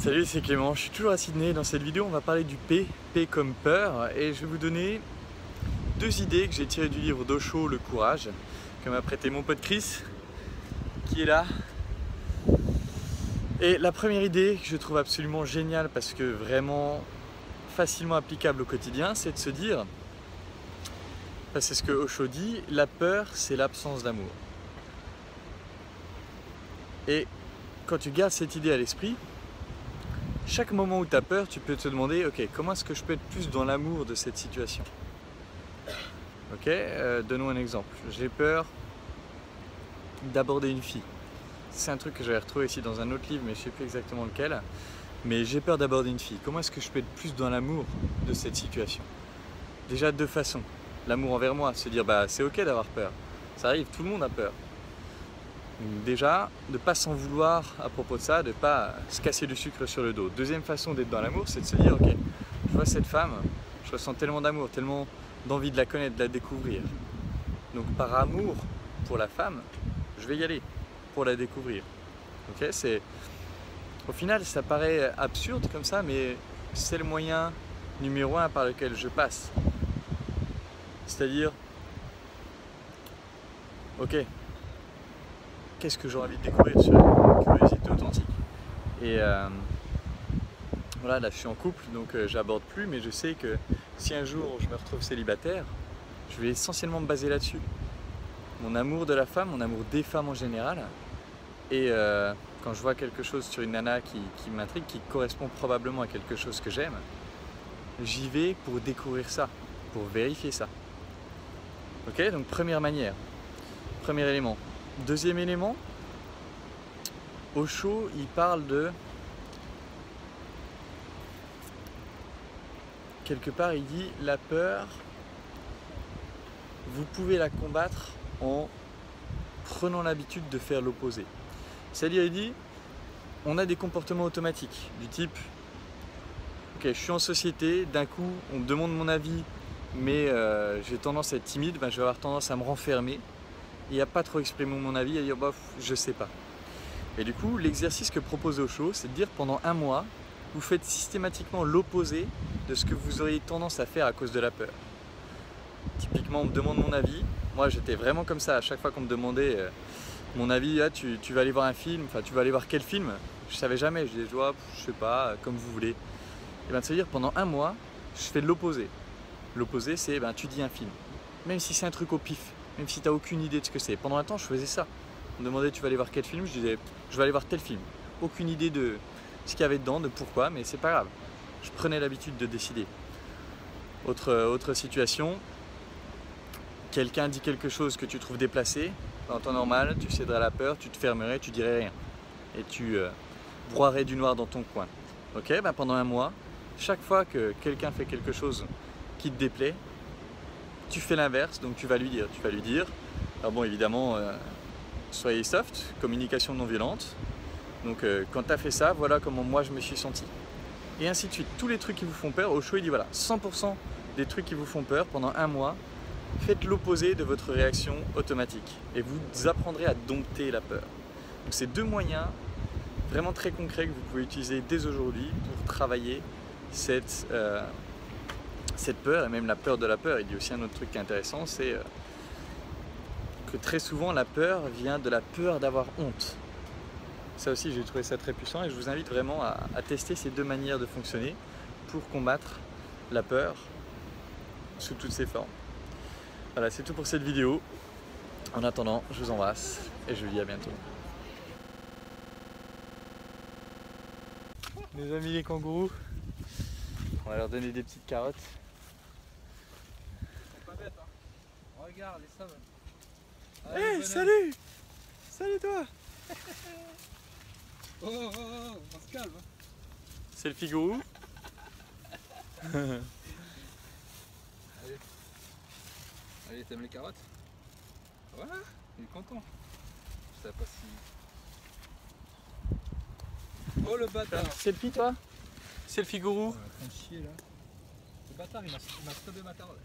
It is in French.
Salut, c'est Clément, je suis toujours à Sydney. Dans cette vidéo, on va parler du P, P comme peur, et je vais vous donner deux idées que j'ai tirées du livre d'Osho, Le Courage, que m'a prêté mon pote Chris, qui est là. Et la première idée que je trouve absolument géniale, parce que vraiment facilement applicable au quotidien, c'est de se dire, c'est ce que Osho dit, la peur, c'est l'absence d'amour. Et quand tu gardes cette idée à l'esprit, chaque moment où tu as peur, tu peux te demander, ok, comment est-ce que je peux être plus dans l'amour de cette situation? Ok, donnons un exemple. J'ai peur d'aborder une fille. C'est un truc que j'avais retrouvé ici dans un autre livre, mais je ne sais plus exactement lequel. Mais j'ai peur d'aborder une fille. Comment est-ce que je peux être plus dans l'amour de cette situation? Déjà deux façons. L'amour envers moi, se dire, bah c'est ok d'avoir peur. Ça arrive, tout le monde a peur. Donc déjà, de ne pas s'en vouloir à propos de ça, de ne pas se casser du sucre sur le dos. Deuxième façon d'être dans l'amour, c'est de se dire, ok, je vois cette femme, je ressens tellement d'amour, tellement d'envie de la connaître, de la découvrir. Donc par amour pour la femme, je vais y aller pour la découvrir. Ok, au final, ça paraît absurde comme ça, mais c'est le moyen numéro un par lequel je passe. C'est-à-dire, ok, qu'est-ce que j'ai envie de découvrir sur une curiosité authentique. Et voilà, là je suis en couple, donc j'aborde plus, mais je sais que si un jour je me retrouve célibataire, je vais essentiellement me baser là-dessus. Mon amour de la femme, mon amour des femmes en général. Et quand je vois quelque chose sur une nana qui m'intrigue, qui correspond probablement à quelque chose que j'aime, j'y vais pour découvrir ça, pour vérifier ça. Ok, donc première manière, premier élément. Deuxième élément, Osho, il parle de... Quelque part, il dit la peur, vous pouvez la combattre en prenant l'habitude de faire l'opposé. C'est-à-dire, il dit, on a des comportements automatiques du type, ok, je suis en société, d'un coup, on me demande mon avis, mais j'ai tendance à être timide, ben, je vais avoir tendance à me renfermer et à pas trop exprimer mon avis, à dire, bof, je sais pas. Et du coup, l'exercice que propose Osho, c'est de dire pendant un mois, vous faites systématiquement l'opposé de ce que vous auriez tendance à faire à cause de la peur. Typiquement, on me demande mon avis. Moi, j'étais vraiment comme ça. À chaque fois qu'on me demandait mon avis, ah, tu vas aller voir un film, enfin, tu vas aller voir quel film? Je savais jamais. Je disais, je sais pas, comme vous voulez. Et bien, c'est-à-dire, pendant un mois, je fais l'opposé. L'opposé, c'est, ben, tu dis un film. Même si c'est un truc au pif, même si tu n'as aucune idée de ce que c'est. Pendant un temps, je faisais ça. On me demandait, tu vas aller voir quel film? Je disais, je vais aller voir tel film. Aucune idée de ce qu'il y avait dedans, de pourquoi, mais c'est pas grave. Je prenais l'habitude de décider. Autre situation, quelqu'un dit quelque chose que tu trouves déplacé, en temps normal, tu céderais à la peur, tu te fermerais, tu dirais rien. Et tu broierais du noir dans ton coin. Ok, ben pendant un mois, chaque fois que quelqu'un fait quelque chose qui te déplaît, tu fais l'inverse, donc tu vas lui dire. Alors bon, évidemment, soyez soft, communication non violente. Donc quand tu as fait ça, voilà comment moi je me suis senti. Et ainsi de suite. Tous les trucs qui vous font peur, Osho il dit voilà, 100% des trucs qui vous font peur pendant un mois, faites l'opposé de votre réaction automatique. Et vous apprendrez à dompter la peur. Donc c'est deux moyens vraiment très concrets que vous pouvez utiliser dès aujourd'hui pour travailler cette peur, et même la peur de la peur. Il dit aussi un autre truc qui est intéressant, c'est que très souvent la peur vient de la peur d'avoir honte. Ça aussi, j'ai trouvé ça très puissant et je vous invite vraiment à tester ces deux manières de fonctionner pour combattre la peur sous toutes ses formes. Voilà, c'est tout pour cette vidéo. En attendant, je vous embrasse et je vous dis à bientôt. Nos amis les kangourous, on va leur donner des petites carottes. Ils sont pas bêtes, hein. Regarde, les sables. Hey, salut! Salut toi! Oh, oh, oh, on se calme. C'est le figourou. Allez. Allez, t'aimes les carottes? Voilà, il est content. Je sais pas si... Oh le bâtard! C'est le toi? C'est le figourou? Ouais, chier là. Le bâtard, il m'a stoppé ma carotte.